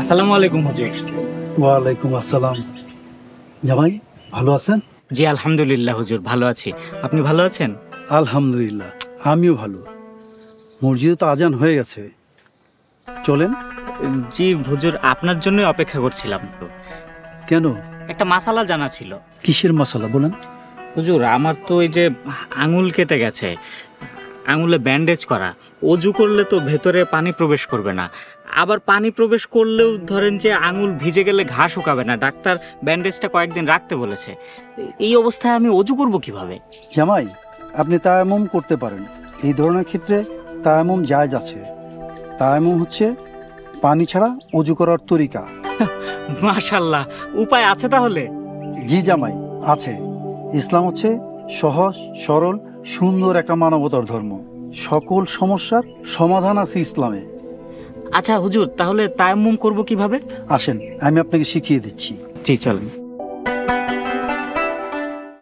আসসালামু আলাইকুম হুজুর। ওয়ালাইকুম আসসালাম। জামাই ভালো আছেন? জি আলহামদুলিল্লাহ হুজুর, ভালো আছি। আপনি ভালো আছেন? আলহামদুলিল্লাহ, আমিও ভালো। মসজিদে তো আজান হয়ে গেছে, চলেন। জি হুজুর, আপনার জন্যই অপেক্ষা করছিলাম। কেন? একটা মাসালা জানা ছিল। কিসের মশলা বলেন? হুজুর, আমার তো এই যে আঙুল কেটে গেছে, আঙুলে ব্যান্ডেজ করা। অজু করলে তো ভেতরে পানি প্রবেশ করবে না, আবার পানি প্রবেশ করলেও ধরেন যে আঙুল ভিজে গেলে ঘা শুকাবে না। ডাক্তার ব্যান্ডেজটা কয়েকদিন রাখতে বলেছে। এই অবস্থায় আমি অজু করব কিভাবে? জামাই, আপনি তায়াম্মুম করতে পারেন। এই ধরনের ক্ষেত্রে তায়াম্মুম জায়েজ আছে। তায়াম্মুম হচ্ছে পানি ছাড়া অজু করার তরিকা। মাশাল্লাহ, উপায় আছে তাহলে? জি জামাই, আছে। ইসলাম হচ্ছে সহজ সরল সুন্দর একটা মানবতার ধর্ম। সকল সমস্যার সমাধান আছে ইসলামে। আচ্ছা হুজুর, তাহলে তায়াম্মুম করব কিভাবে? আসেন, আমি আপনাকে শিখিয়ে দিচ্ছি। জি চলেন।